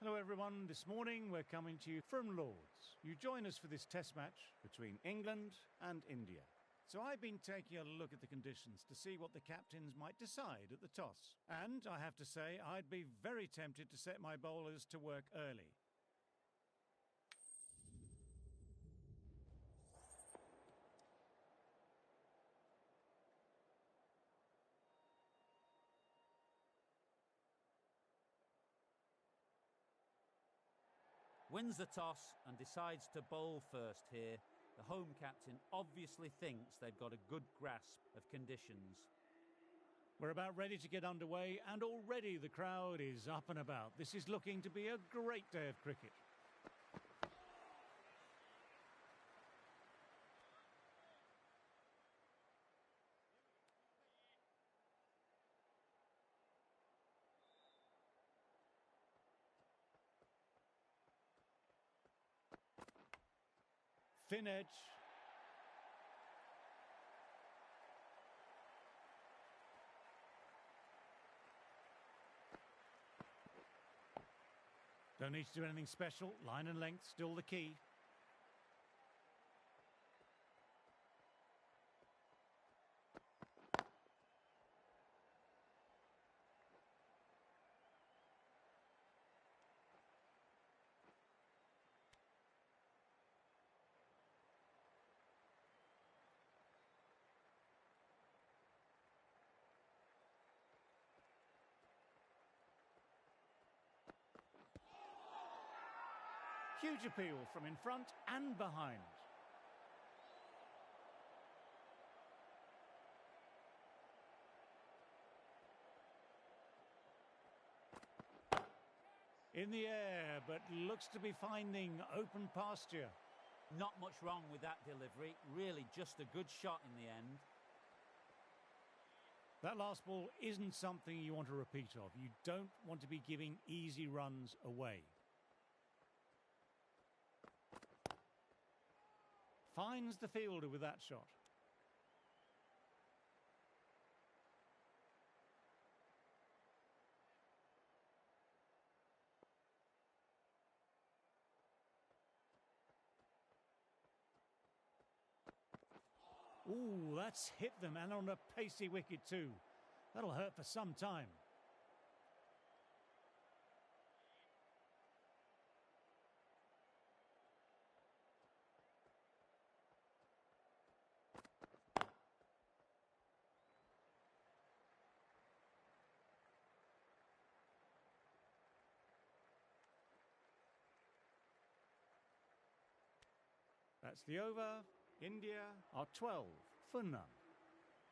Hello everyone, this morning we're coming to you from Lords. You join us for this test match between England and India. So I've been taking a look at the conditions to see what the captains might decide at the toss. And I have to say, I'd be very tempted to set my bowlers to work early. Wins the toss and decides to bowl first here. The home captain obviously thinks they've got a good grasp of conditions. We're about ready to get underway and already the crowd is up and about. This is looking to be a great day of cricket. Thin edge. Don't need to do anything special. Line and length still the key. Huge appeal from in front and behind. In the air, but looks to be finding open pasture. Not much wrong with that delivery. Really just a good shot in the end. That last ball isn't something you want a repeat of. You don't want to be giving easy runs away. Finds the fielder with that shot. Ooh, that's hit them, and on a pacey wicket too. That'll hurt for some time. That's the over. India are 12 for none.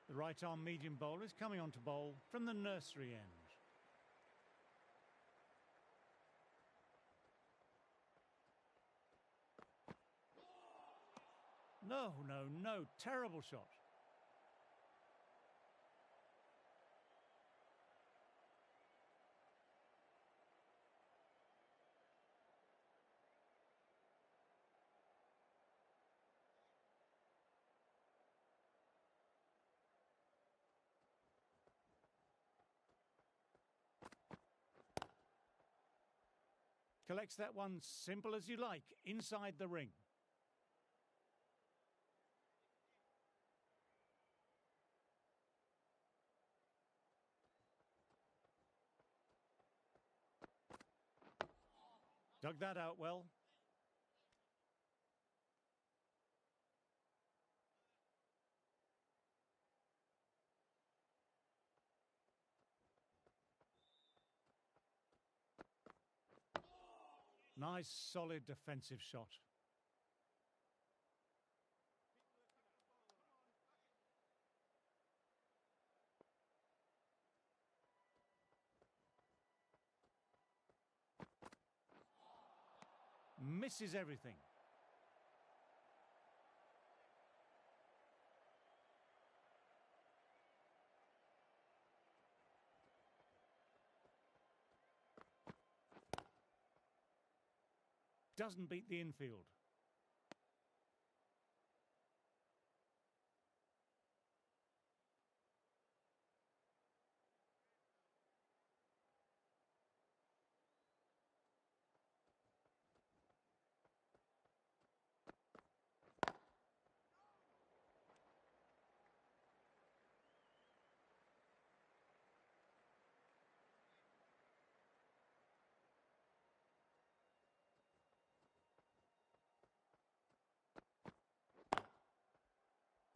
The right-arm medium bowler is coming on to bowl from the nursery end. No, terrible shot. Collects that one simple as you like, inside the ring. Dug that out well. Nice, solid defensive shot. Misses everything. Doesn't beat the infield.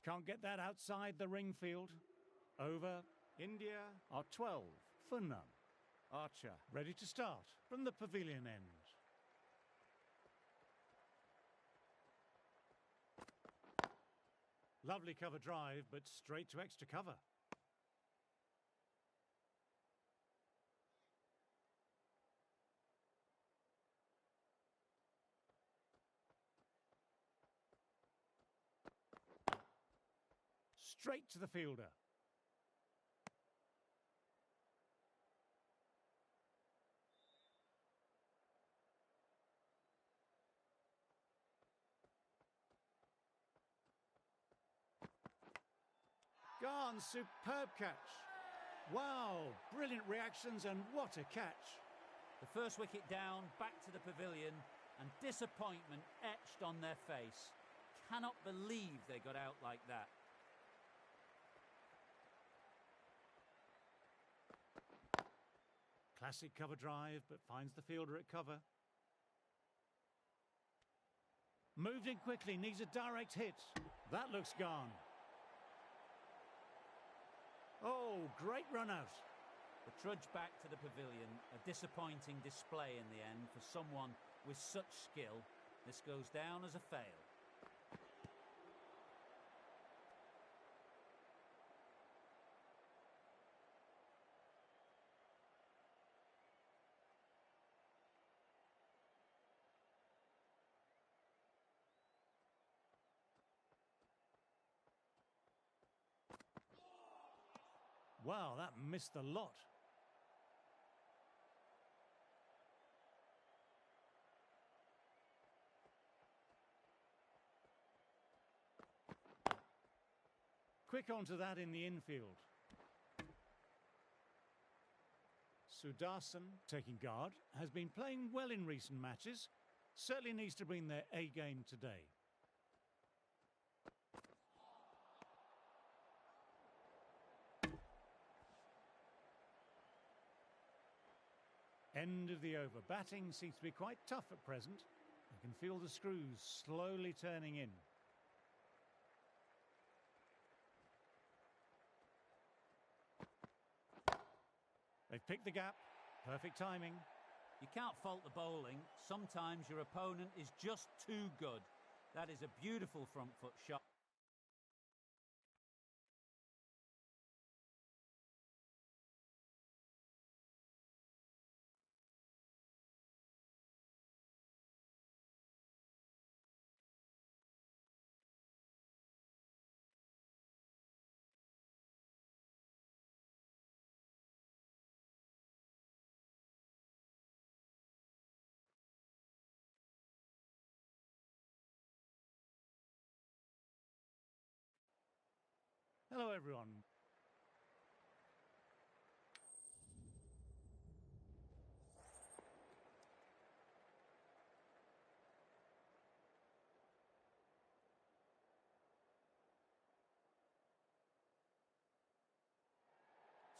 Can't get that outside the ring field. Over. India are 12 for none. Archer ready to start from the pavilion end. Lovely cover drive, but straight to extra cover. Straight to the fielder. Gone, superb catch. Wow, brilliant reactions and what a catch. The first wicket down, back to the pavilion, and disappointment etched on their face. Cannot believe they got out like that. Classic cover drive, but finds the fielder at cover. Moved in quickly, needs a direct hit. That looks gone. Oh, great run out. The trudge back to the pavilion, a disappointing display in the end for someone with such skill. This goes down as a fail. Wow, that missed the lot. Quick onto that in the infield. Sudarshan, taking guard, has been playing well in recent matches. Certainly needs to bring their A game today. End of the over. Batting seems to be quite tough at present. You can feel the screws slowly turning in. They've picked the gap. Perfect timing. You can't fault the bowling. Sometimes your opponent is just too good. That is a beautiful front foot shot. Hello, everyone.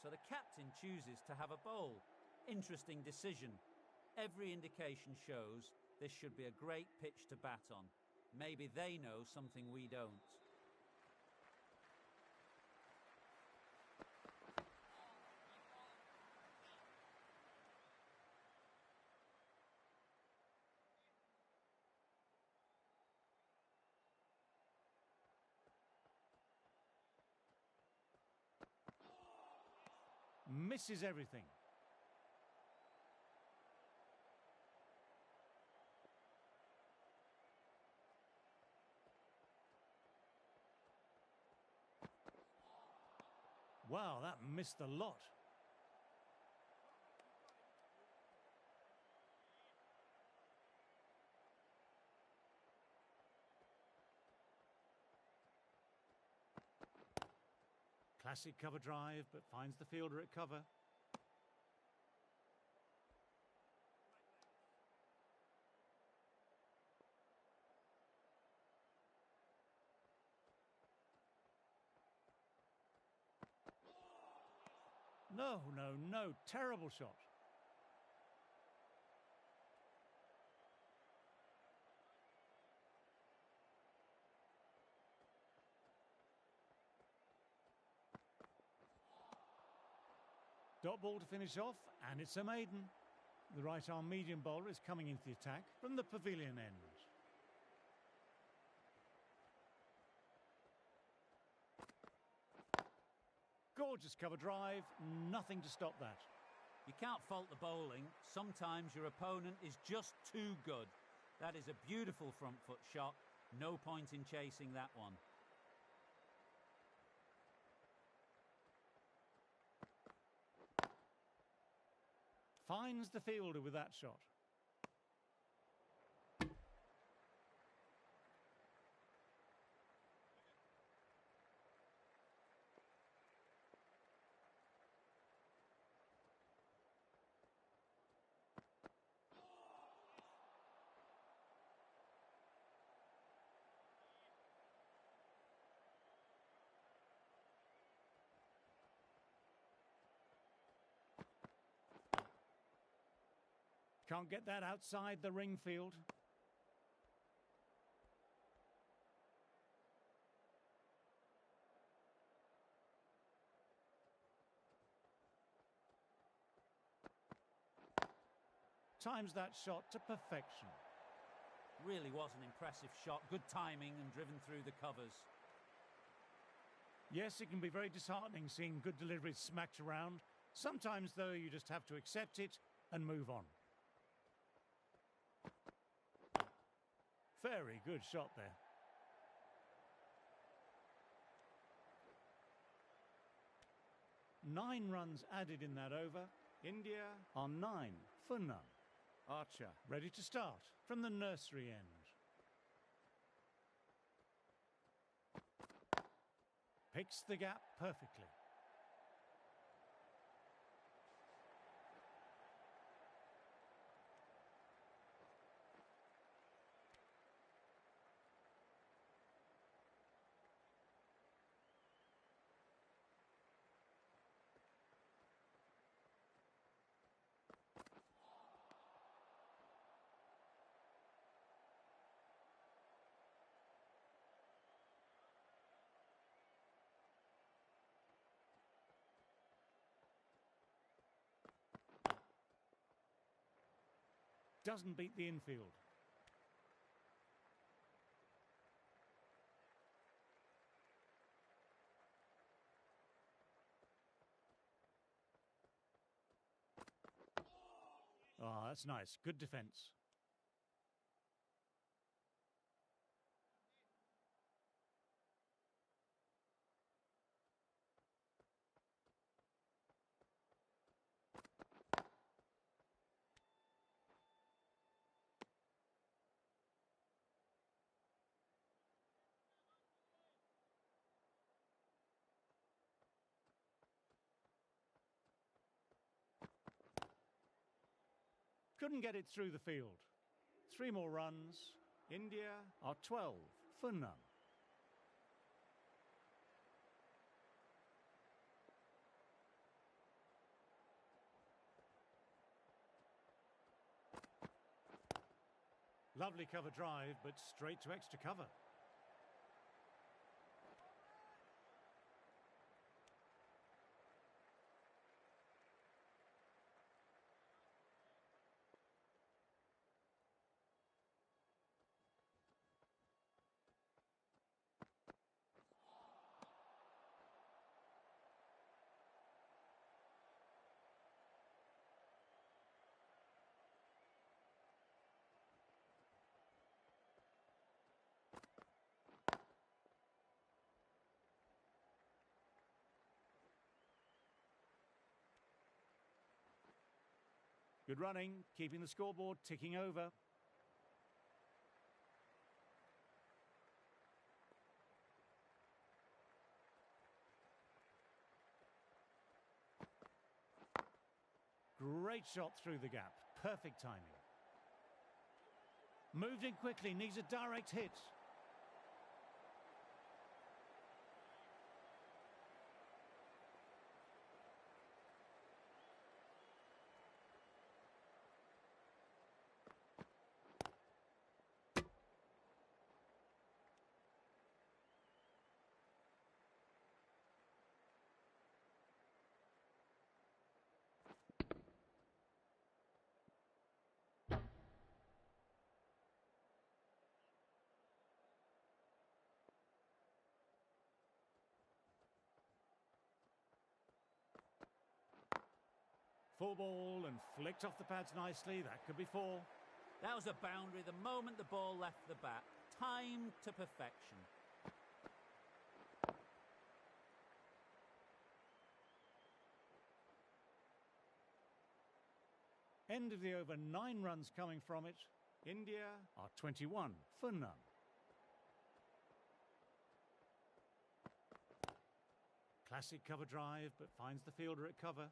So the captain chooses to have a bowl. Interesting decision. Every indication shows this should be a great pitch to bat on. Maybe they know something we don't. Misses everything. Wow, that missed the lot. Classic cover drive, but finds the fielder at cover. No, no, no. Terrible shot. Dot ball to finish off, and it's a maiden. The right-arm medium bowler is coming into the attack from the pavilion end. Gorgeous cover drive, nothing to stop that. You can't fault the bowling. Sometimes your opponent is just too good. That is a beautiful front foot shot. No point in chasing that one. Finds the fielder with that shot. Can't get that outside the ring field. Times that shot to perfection. Really was an impressive shot. Good timing and driven through the covers. Yes, it can be very disheartening seeing good deliveries smacked around. Sometimes, though, you just have to accept it and move on. Very good shot there. Nine runs added in that over. India are 9 for none. Archer ready to start from the nursery end. Picks the gap perfectly. Doesn't beat the infield. Ah, that's nice. Good defence. Couldn't get it through the field. 3 more runs. India are 12 for none. Lovely cover drive, but straight to extra cover. Good running, keeping the scoreboard ticking over. Great shot through the gap. Perfect timing. Moved in quickly, needs a direct hit. Full ball and flicked off the pads nicely. That could be 4. That was a boundary the moment the ball left the bat. Timed to perfection. End of the over, 9 runs coming from it. India are 21 for none. Classic cover drive, but finds the fielder at cover.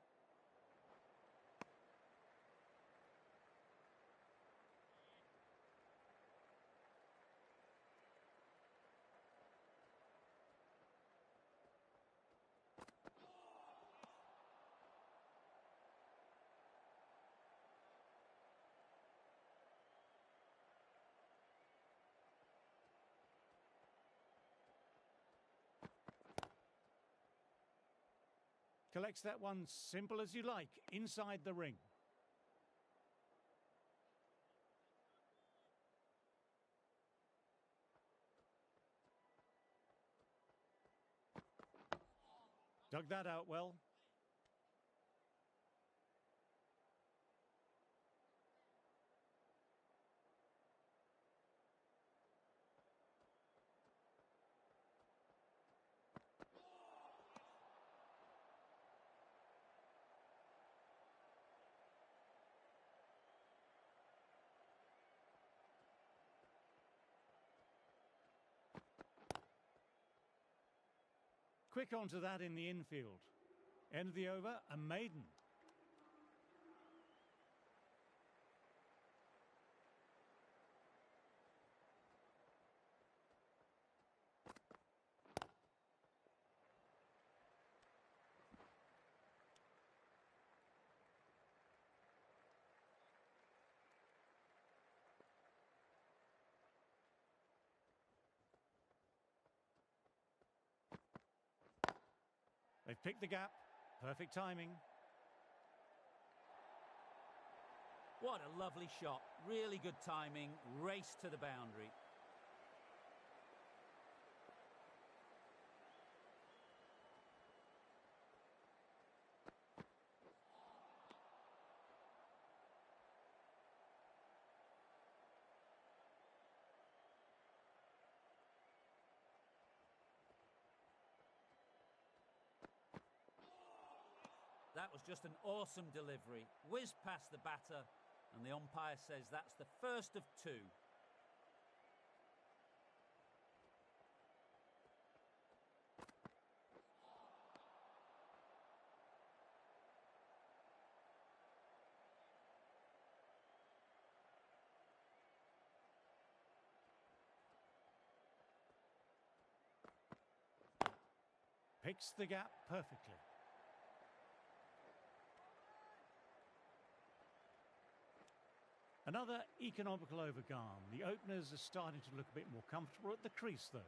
Collects that one simple as you like, inside the ring. Dug that out well. Quick onto that in the infield. End of the over, a maiden. They've picked the gap. Perfect timing. What a lovely shot. Really good timing. Race to the boundary. That was just an awesome delivery. Whizzed past the batter, and the umpire says that's the first of 2. Picks the gap perfectly. Another economical overgone. The openers are starting to look a bit more comfortable at the crease, though.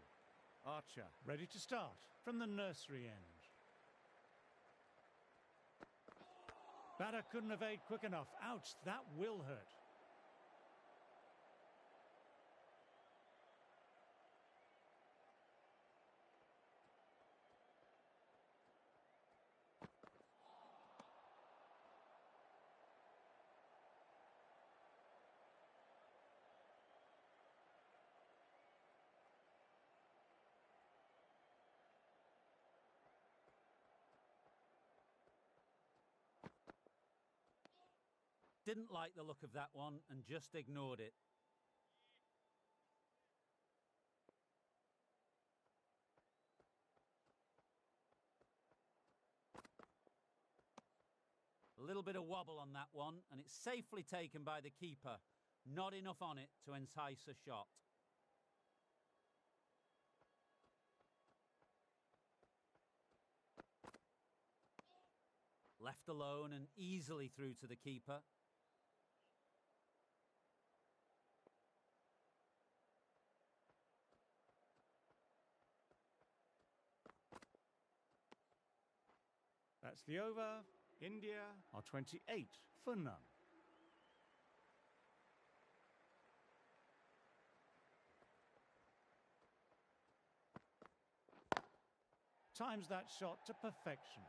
Archer ready to start from the nursery end. Batter couldn't evade quick enough. Ouch, that will hurt. Didn't like the look of that one and just ignored it. A little bit of wobble on that one, and it's safely taken by the keeper. Not enough on it to entice a shot. Left alone and easily through to the keeper. That's the over. India are 28 for none. Times that shot to perfection.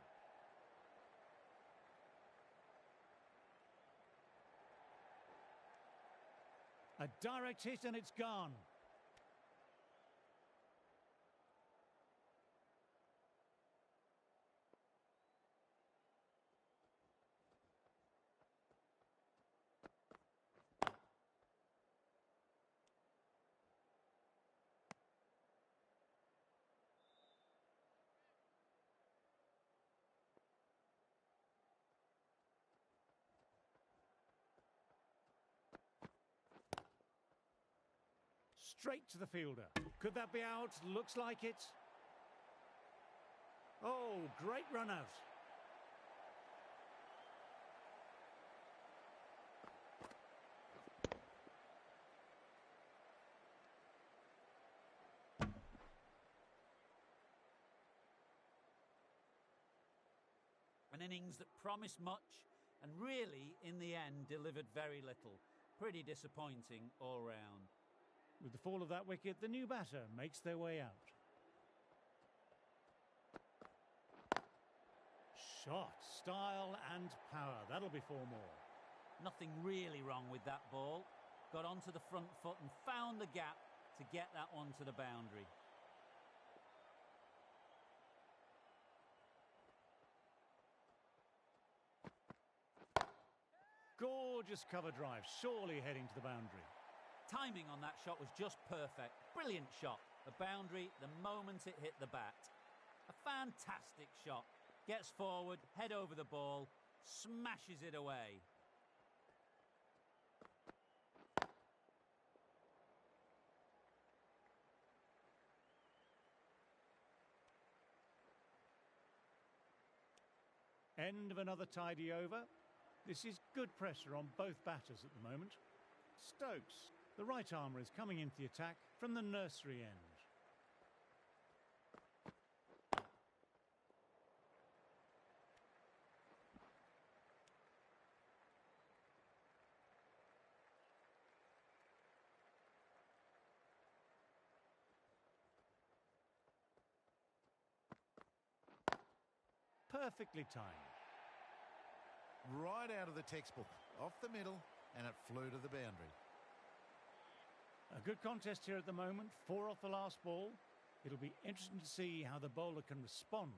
A direct hit and it's gone. Straight to the fielder. Could that be out? Looks like it. Oh, great run out. An innings that promised much and really, in the end, delivered very little. Pretty disappointing all round. With the fall of that wicket, the new batter makes their way out. Shot, style and power. That'll be 4 more. Nothing really wrong with that ball. Got onto the front foot and found the gap to get that one to the boundary. Gorgeous cover drive, surely heading to the boundary. Timing on that shot was just perfect. Brilliant shot. The boundary the moment it hit the bat. A fantastic shot. Gets forward, head over the ball, smashes it away. End of another tidy over. This is good pressure on both batters at the moment. Stokes, the right armour, is coming into the attack from the nursery end. Perfectly timed. Right out of the textbook, off the middle, and it flew to the boundary. A good contest here at the moment, 4 off the last ball. It'll be interesting to see how the bowler can respond.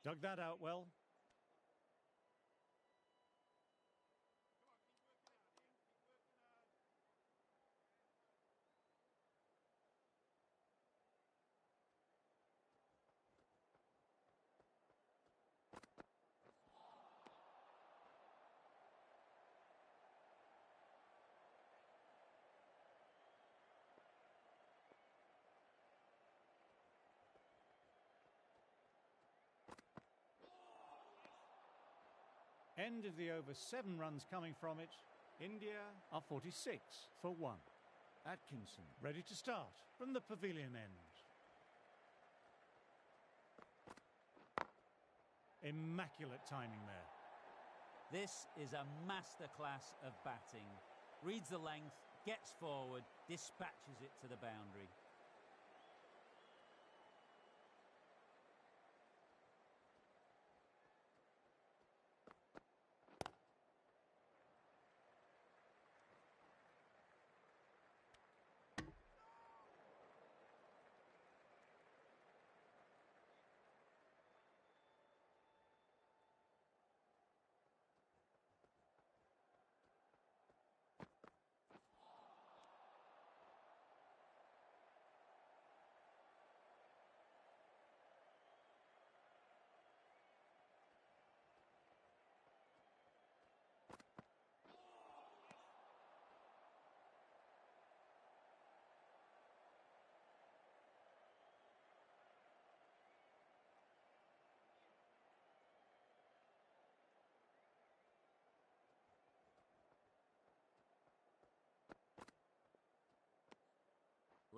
Dug that out well. End of the over, 7 runs coming from it. India are 46 for 1. Atkinson ready to start from the pavilion end. Immaculate timing there. This is a masterclass of batting. Reads the length, gets forward, dispatches it to the boundary.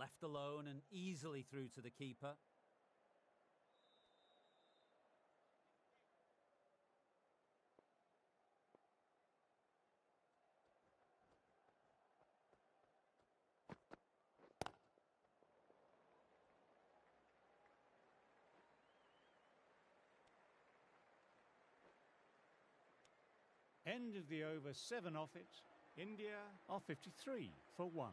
Left alone and easily through to the keeper. End of the over, 7 off it. India are 53 for 1.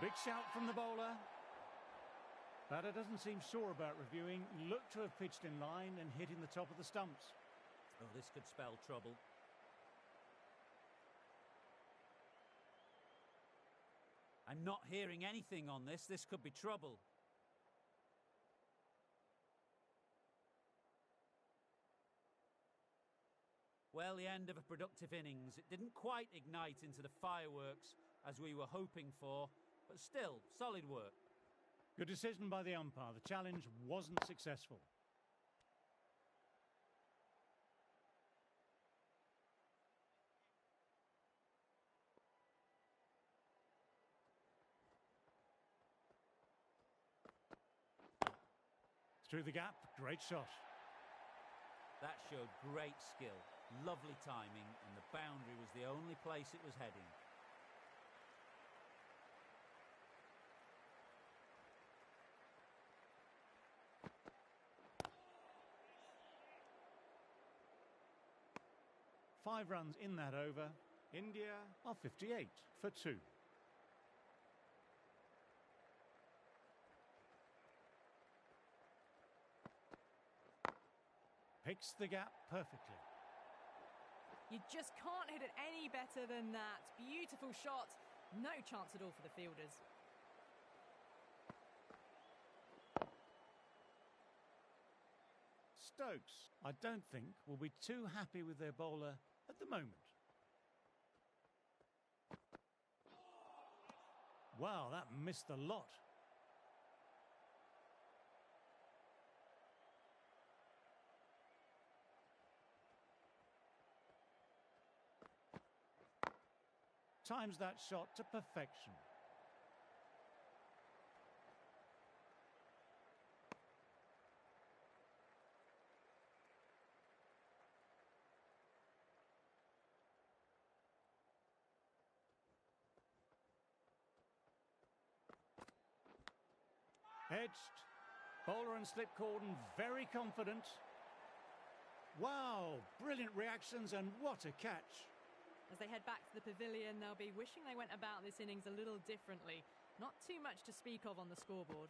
Big shout from the bowler. Batter doesn't seem sure about reviewing. Looked to have pitched in line and hitting the top of the stumps. Oh, this could spell trouble. I'm not hearing anything on this. This could be trouble. Well, the end of a productive innings. It didn't quite ignite into the fireworks as we were hoping for, but still, solid work. Good decision by the umpire. The challenge wasn't successful. Through the gap, great shot. That showed great skill, lovely timing, and the boundary was the only place it was heading. Five runs in that over. India are 58 for 2. Picks the gap perfectly. You just can't hit it any better than that. Beautiful shot. No chance at all for the fielders. Stokes, I don't think, will be too happy with their bowler at the moment. Wow, that missed a lot. Times that shot to perfection. Edged. Bowler and slip cordon very confident. Wow, brilliant reactions and what a catch. As they head back to the pavilion, they'll be wishing they went about this innings a little differently. Not too much to speak of on the scoreboard.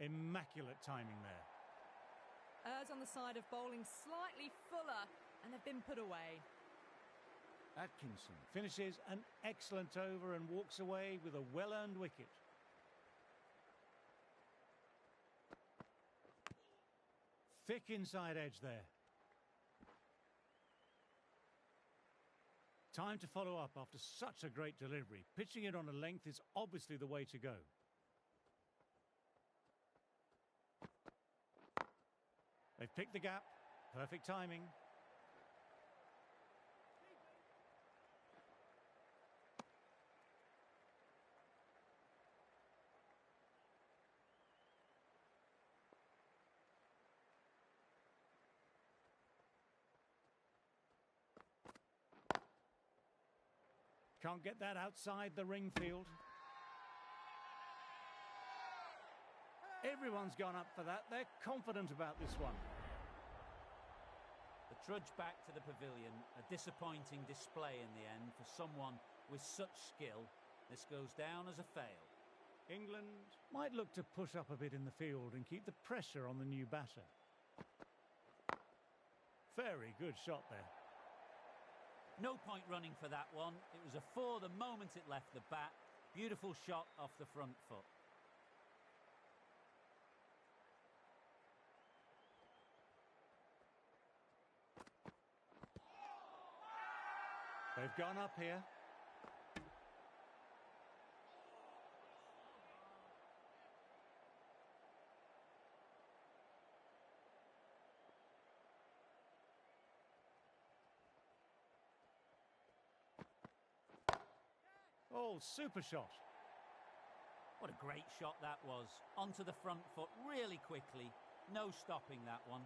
Immaculate timing there. Errs on the side of bowling slightly fuller, and they've been put away. Atkinson finishes an excellent over and walks away with a well-earned wicket. Thick inside edge there. Time to follow up after such a great delivery. Pitching it on a length is obviously the way to go. They've picked the gap. Perfect timing. Can't get that outside the ring field. Everyone's gone up for that. They're confident about this one. The trudge back to the pavilion, a disappointing display in the end for someone with such skill. This goes down as a fail. England might look to push up a bit in the field and keep the pressure on the new batter. Very good shot there. No point running for that one. It was a four the moment it left the bat. Beautiful shot off the front foot. They've gone up here. Oh, super shot. What a great shot that was. Onto the front foot really quickly. No stopping that one.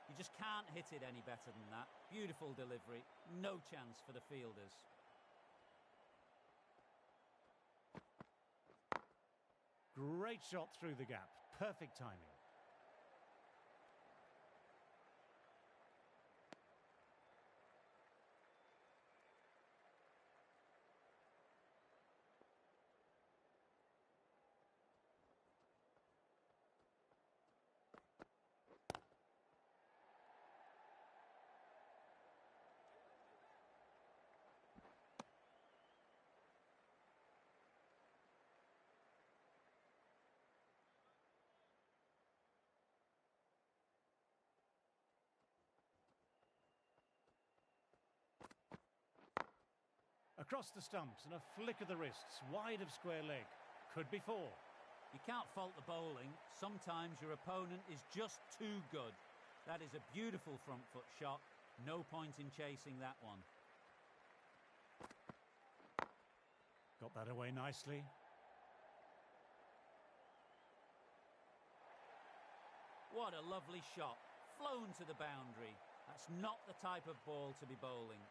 You just can't hit it any better than that. Beautiful delivery. No chance for the fielders. Great shot through the gap. Perfect timing. Across the stumps and a flick of the wrists, wide of square leg. Could be four. You can't fault the bowling. Sometimes your opponent is just too good. That is a beautiful front foot shot. No point in chasing that one. Got that away nicely. What a lovely shot. Flown to the boundary. That's not the type of ball to be bowling.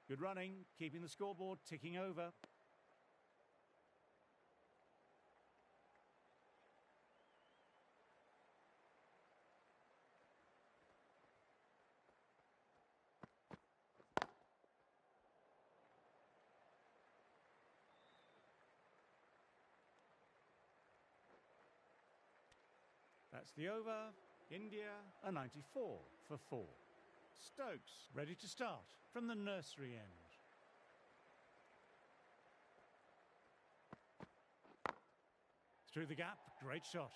Good running, keeping the scoreboard ticking over. That's the over. India, a 94 for 4. Stokes, ready to start from the nursery end. Through the gap, great shot.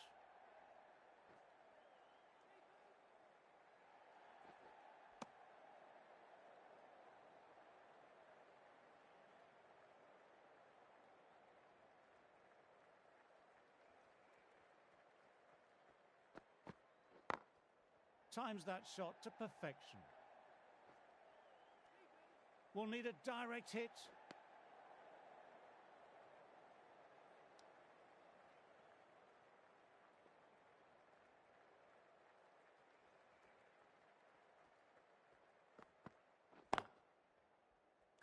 Times that shot to perfection. We'll need a direct hit.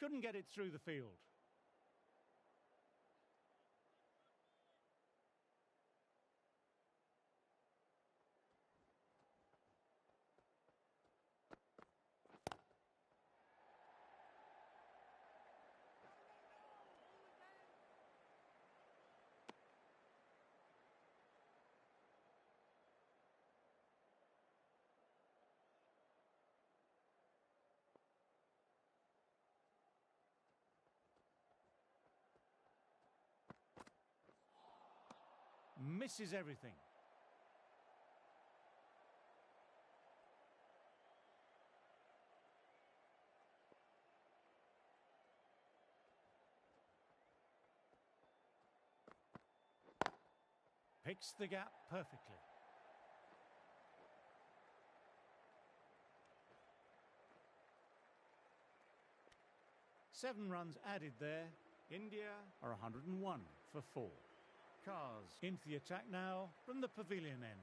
Couldn't get it through the field. Misses everything. Picks the gap perfectly. Seven runs added there. India are 101 for 4. Cars into the attack now from the pavilion end.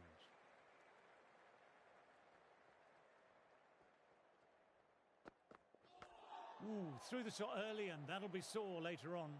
Ooh, threw the shot early and that'll be sore later on.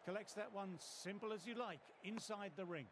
Collects that one simple as you like, inside the ring.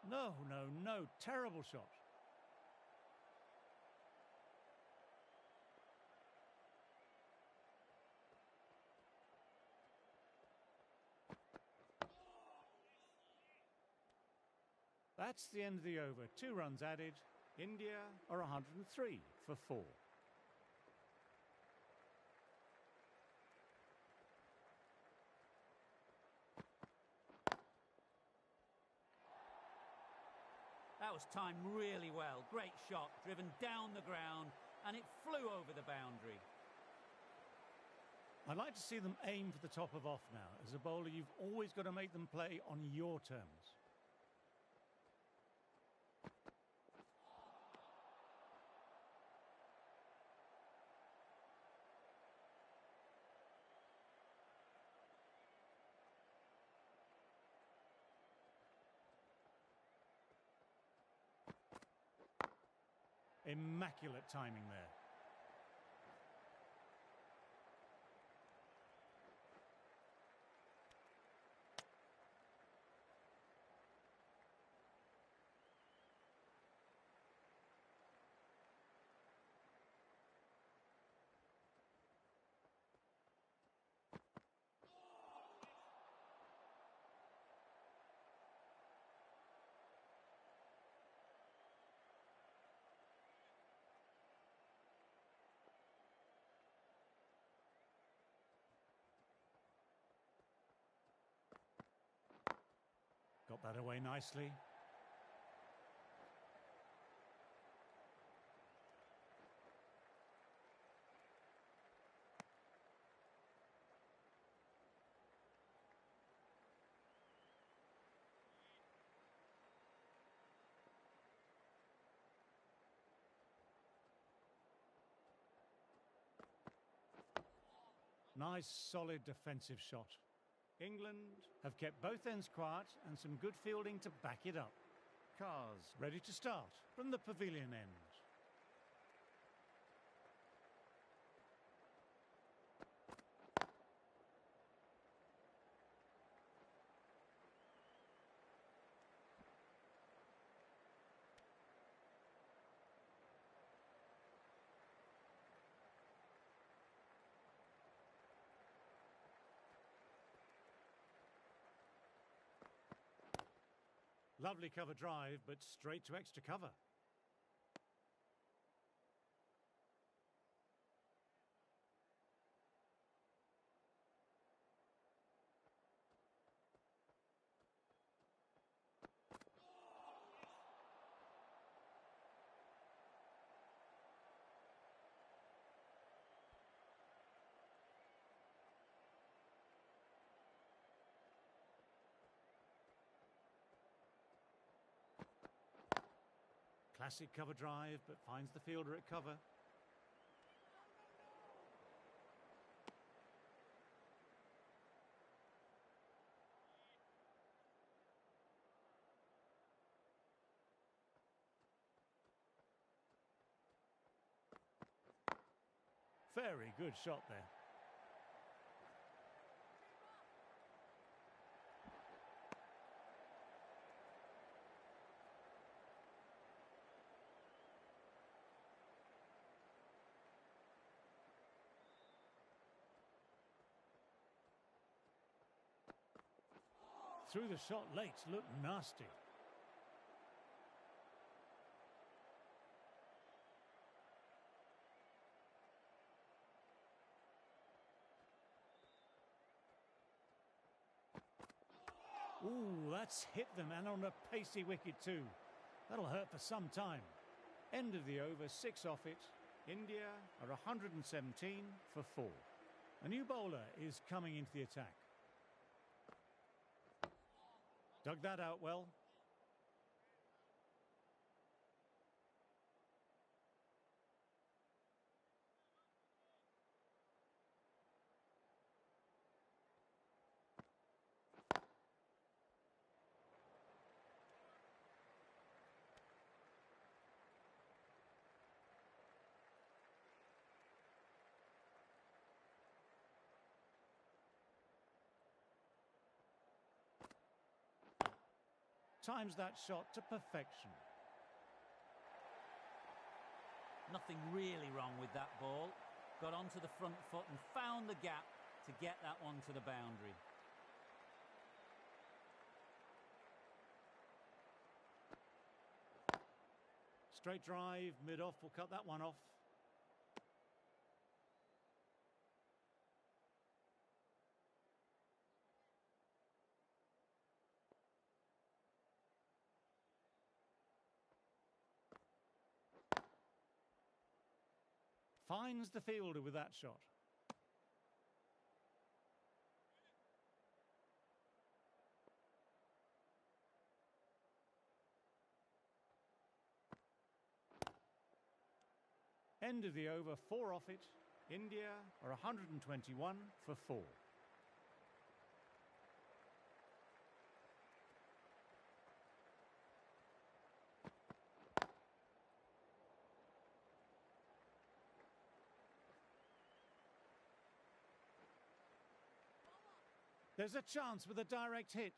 No, no, no. Terrible shot. That's the end of the over. 2 runs added. India are 103 for 4. That was timed really well. Great shot, driven down the ground, and it flew over the boundary. I'd like to see them aim for the top of off now. As a bowler, you've always got to make them play on your terms. Immaculate timing there. Got that away nicely. Nice, solid defensive shot. England have kept both ends quiet and some good fielding to back it up. Cars ready to start from the pavilion end. Lovely cover drive, but straight to extra cover. Classic cover drive, but finds the fielder at cover. Very good shot there. Through the shot late, looked nasty. Ooh, that's hit them, and on a pacey wicket too. That'll hurt for some time. End of the over, 6 off it. India are 117 for 4. A new bowler is coming into the attack. Dug that out well. Times that shot to perfection. Nothing really wrong with that ball. Got onto the front foot and found the gap to get that one to the boundary. Straight drive, mid-off, will cut that one off. Finds the fielder with that shot. End of the over, 4 off it. India are 121 for 4. There's a chance with a direct hit.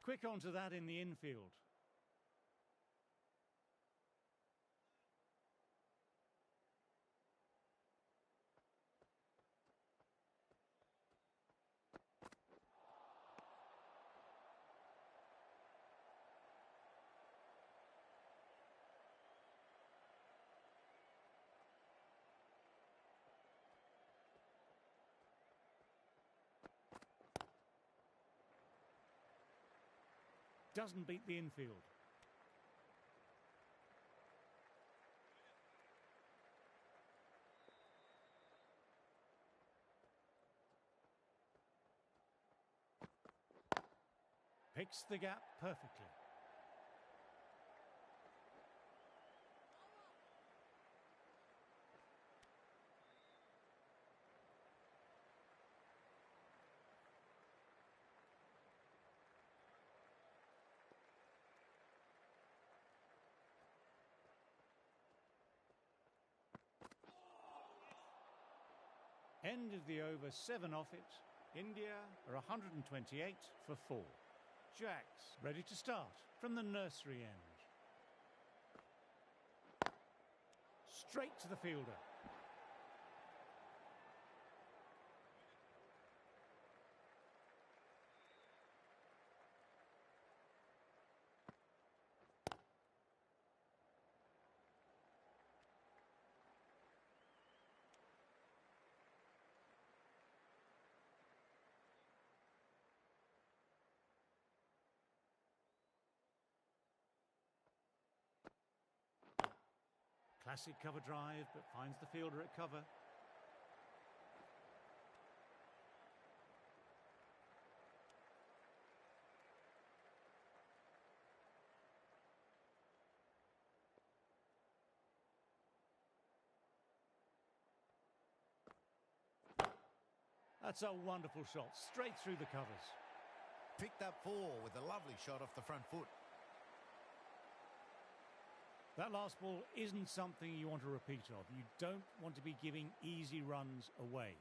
Quick onto that in the infield. Doesn't beat the infield. Picks the gap perfectly. End of the over, 7 off it. India are 128 for 4. Jacks ready to start from the nursery end. Straight to the fielder. Classic cover drive, but finds the fielder at cover. That's a wonderful shot, straight through the covers. Picked up 4 with a lovely shot off the front foot. That last ball isn't something you want to repeat of. You don't want to be giving easy runs away.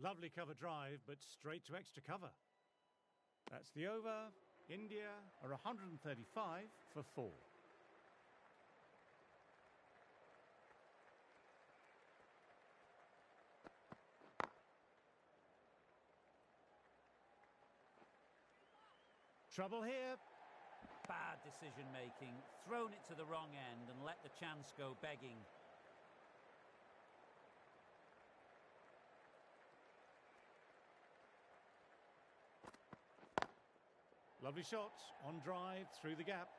Lovely cover drive, but straight to extra cover. That's the over. India are 135 for 4. Trouble here. Bad decision making. Thrown it to the wrong end and let the chance go begging. Lovely shot on drive through the gap.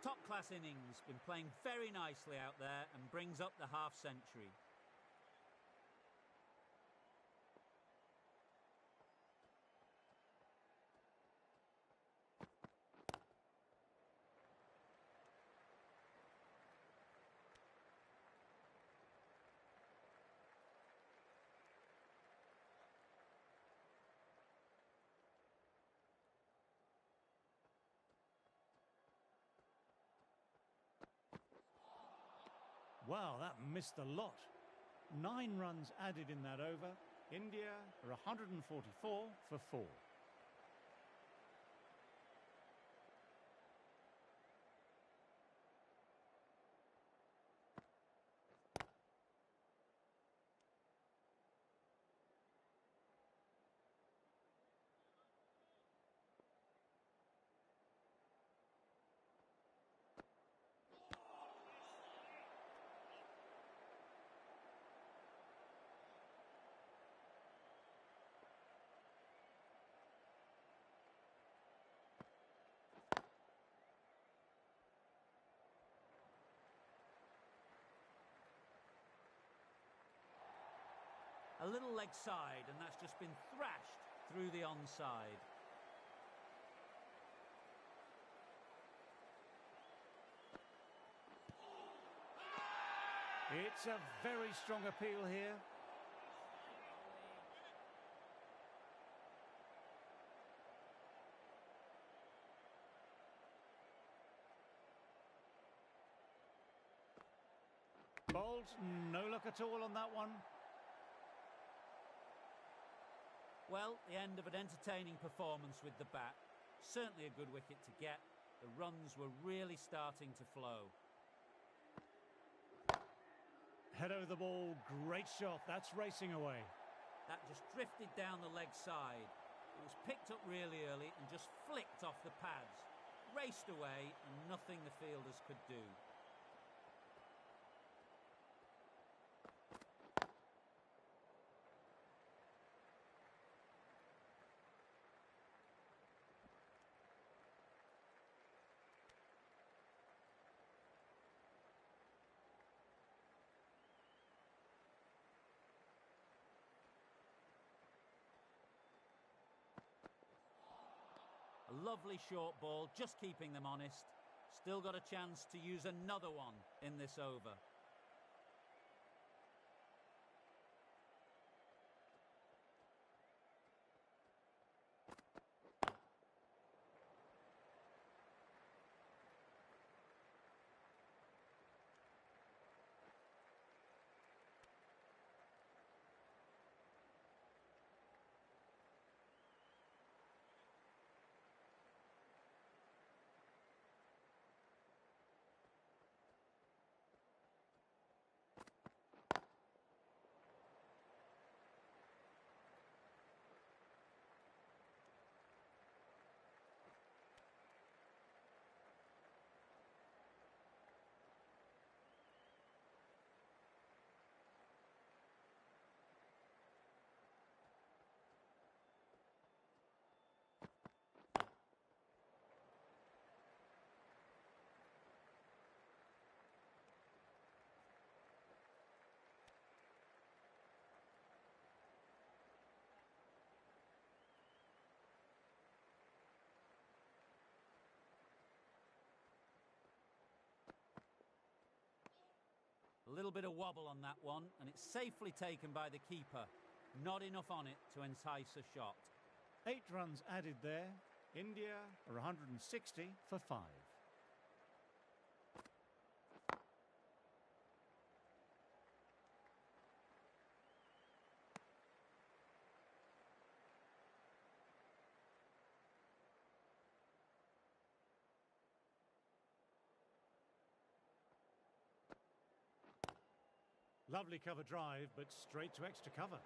Top-class innings, been playing very nicely out there and brings up the half-century. Wow, that missed a lot. 9 runs added in that over. India are 144 for 4. A little leg side, and that's just been thrashed through the onside. It's a very strong appeal here. Bowled, no luck at all on that one. Well, the end of an entertaining performance with the bat. Certainly a good wicket to get. The runs were really starting to flow. Head over the ball, great shot, that's racing away. That just drifted down the leg side. It was picked up really early and just flicked off the pads. Raced away and nothing the fielders could do. A lovely short ball, just keeping them honest. Still got a chance to use another one in this over. little bit of wobble on that one, and it's safely taken by the keeper. Not enough on it to entice a shot. 8 runs added there. India are 160 for 5. Lovely cover drive, but straight to extra cover.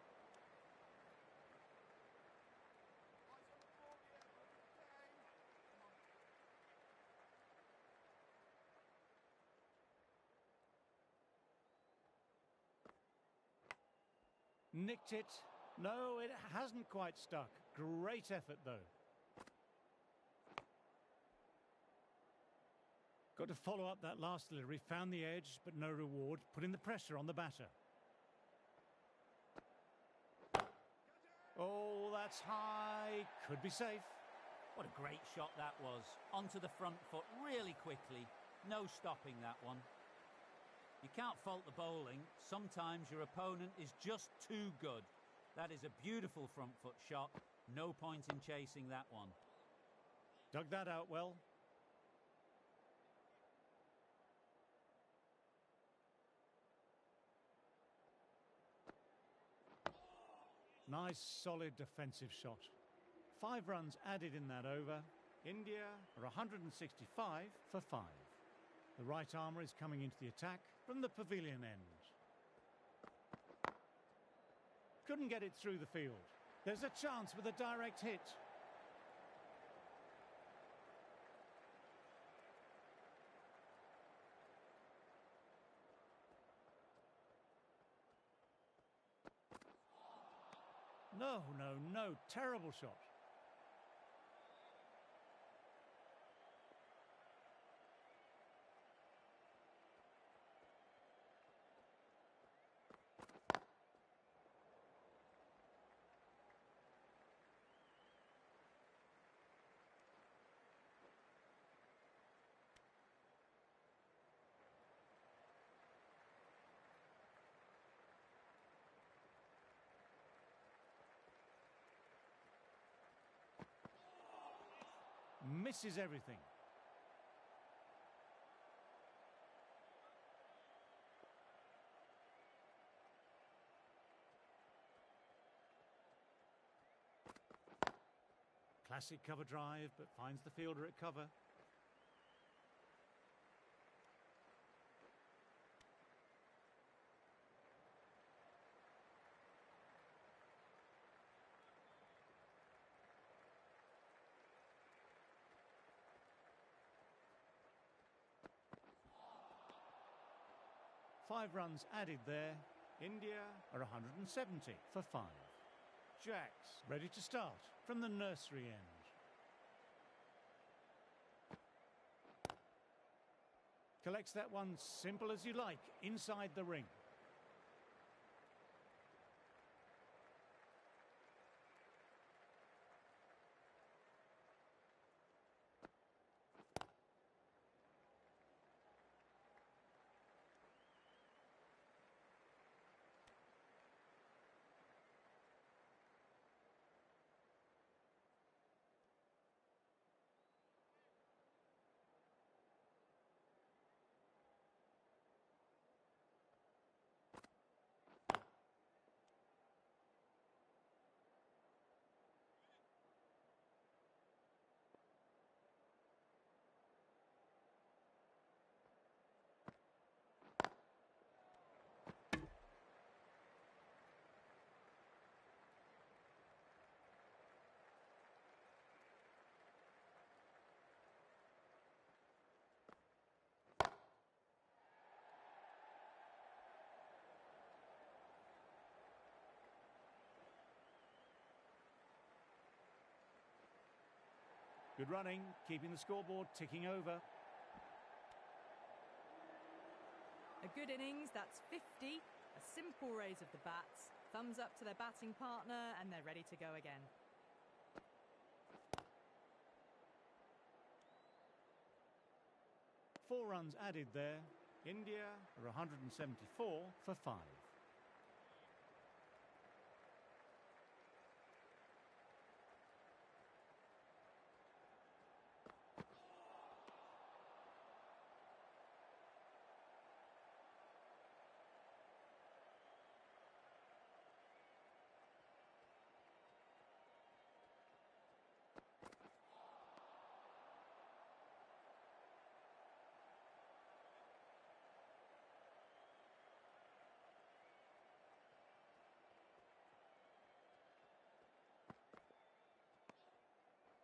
Nicked it. No, it hasn't quite stuck. Great effort, though. Got to follow up that last delivery. Found the edge, but no reward. Putting the pressure on the batter. Oh, that's high. Could be safe. What a great shot that was. Onto the front foot really quickly. No stopping that one. You can't fault the bowling. Sometimes your opponent is just too good. That is a beautiful front foot shot. No point in chasing that one. Dug that out well. Nice, solid defensive shot. 5 runs added in that over. India are 165 for 5. The right armour is coming into the attack from the pavilion end. Couldn't get it through the field. There's a chance with a direct hit. No, no, no. Terrible shot. Misses everything. Classic cover drive, but finds the fielder at cover. Five runs added there. India are 170 for 5. Jacks ready to start from the nursery end. Collects that one simple as you like, inside the ring. Good running, keeping the scoreboard ticking over. A good innings, that's 50. A simple raise of the bats. Thumbs up to their batting partner, and they're ready to go again. Four runs added there. India are 174 for 5.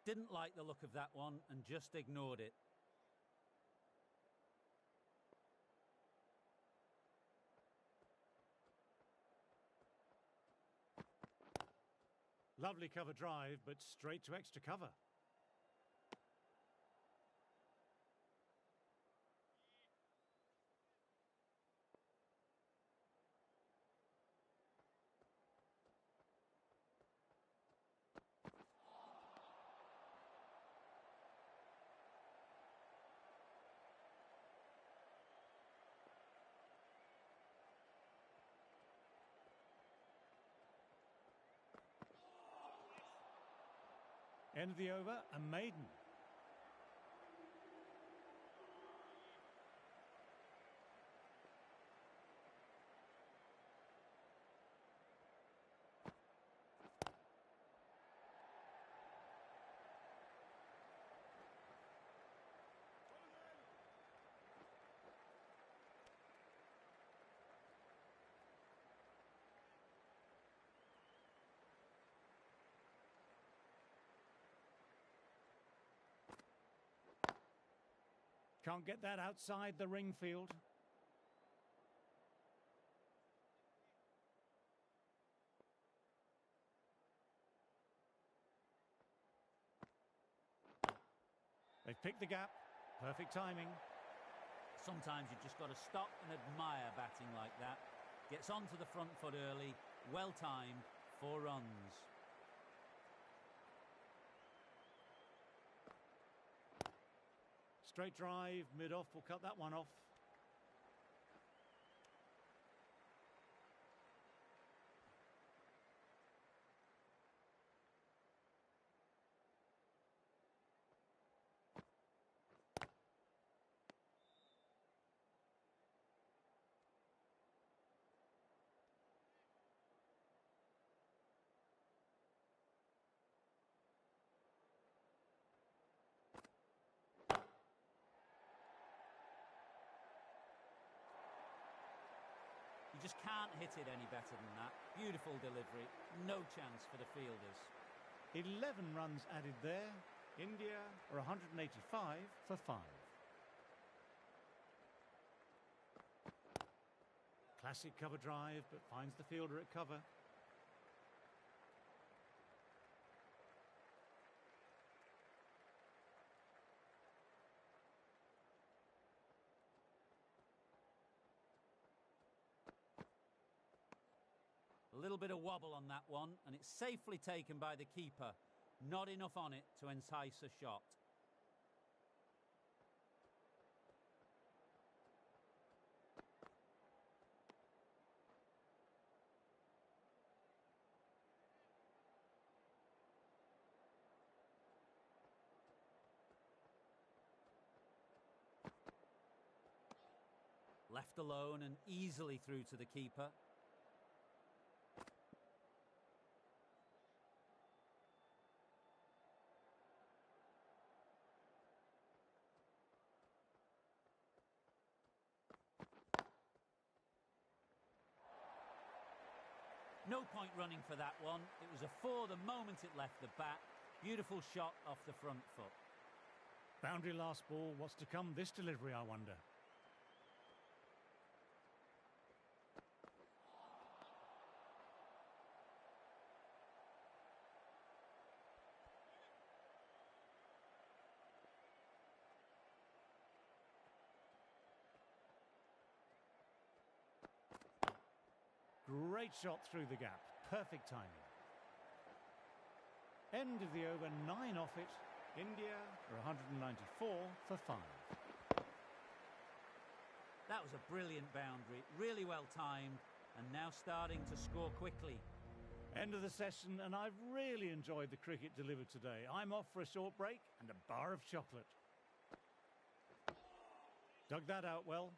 Didn't like the look of that one and just ignored it. Lovely cover drive, but straight to extra cover. End of the over, a maiden. Can't get that outside the ring field. They've picked the gap. Perfect timing. Sometimes you've just got to stop and admire batting like that. Gets onto the front foot early, well timed, 4 runs. Straight drive, mid-off, will cut that one off. You just can't hit it any better than that. Beautiful delivery, no chance for the fielders. 11 runs added there. India are 185 for 5. Classic cover drive, but finds the fielder at cover. A little bit of wobble on that one, and it's safely taken by the keeper. Not enough on it to entice a shot. Left alone and easily through to the keeper. No point running for that one. It was a 4 the moment it left the bat. Beautiful shot off the front foot. Boundary last ball. What's to come this delivery, I wonder? Great shot through the gap. Perfect timing. End of the over, 9 off it. India are 194 for 5. That was a brilliant boundary, really well timed, and now starting to score quickly. End of the session, and I've really enjoyed the cricket delivered today. I'm off for a short break and a bar of chocolate. Dug that out well.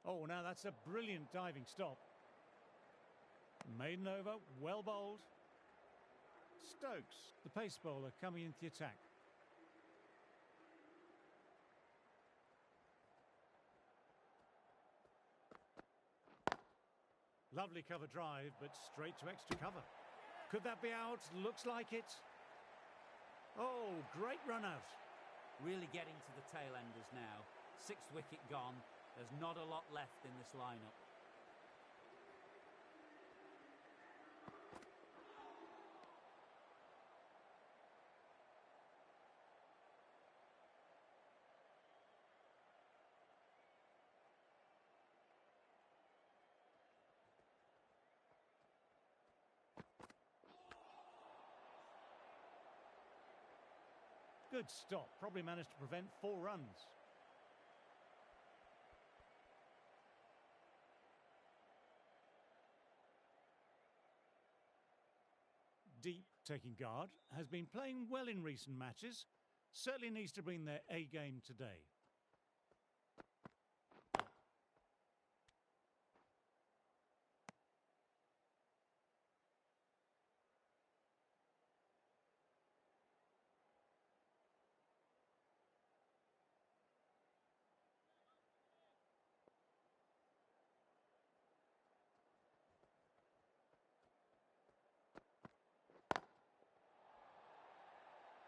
Oh, now that's a brilliant diving stop. Maiden over, well bowled. Stokes, the pace bowler, coming into the attack. Lovely cover drive, but straight to extra cover. Could that be out? Looks like it. Oh, great run out. Really getting to the tail enders now. 6th wicket gone. There's not a lot left in this lineup. Good stop. Probably managed to prevent 4 runs. Deep, taking guard, has been playing well in recent matches. Certainly needs to bring their A game today.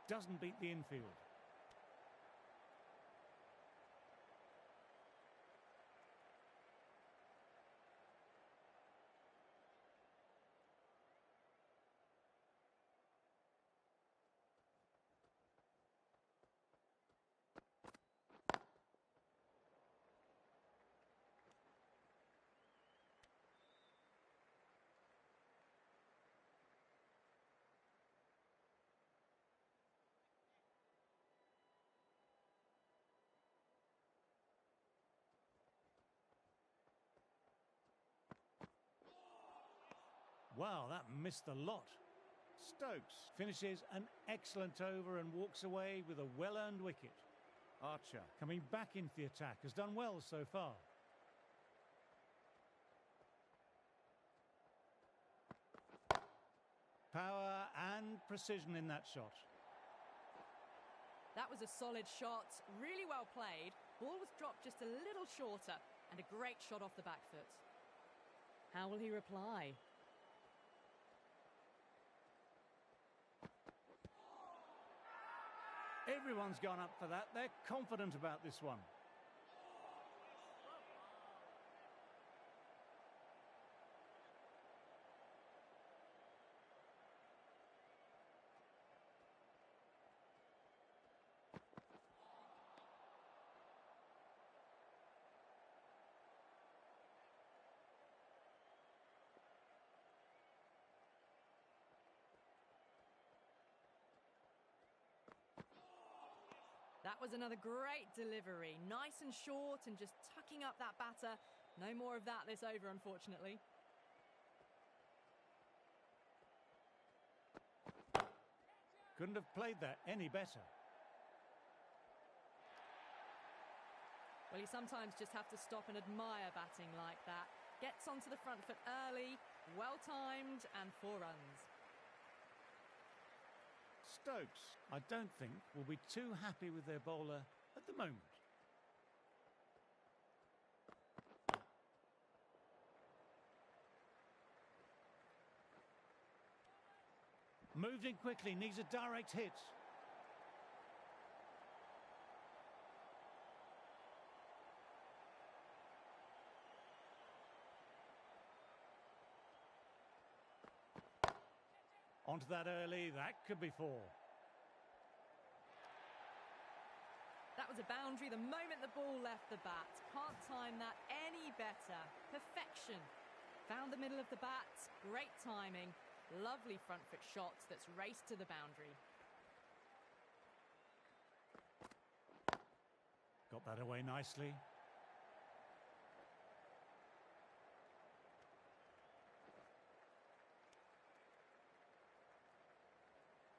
Doesn't beat the infield. Wow, that missed the lot. Stokes finishes an excellent over and walks away with a well-earned wicket. Archer, coming back into the attack, has done well so far. Power and precision in that shot. That was a solid shot, really well played. Ball was dropped just a little shorter, and a great shot off the back foot. How will he reply? Everyone's gone up for that. They're confident about this one. That was another great delivery. Nice and short and just tucking up that batter. No more of that this over, unfortunately. Couldn't have played that any better. Well, you sometimes just have to stop and admire batting like that. Gets onto the front foot early, well-timed, and 4 runs. Stokes, I don't think, will be too happy with their bowler at the moment. Moved in quickly, needs a direct hit. Onto that early, that could be 4. That was a boundary the moment the ball left the bat. Can't time that any better. Perfection. Found the middle of the bat, great timing. Lovely front foot shots that's raced to the boundary. Got that away nicely.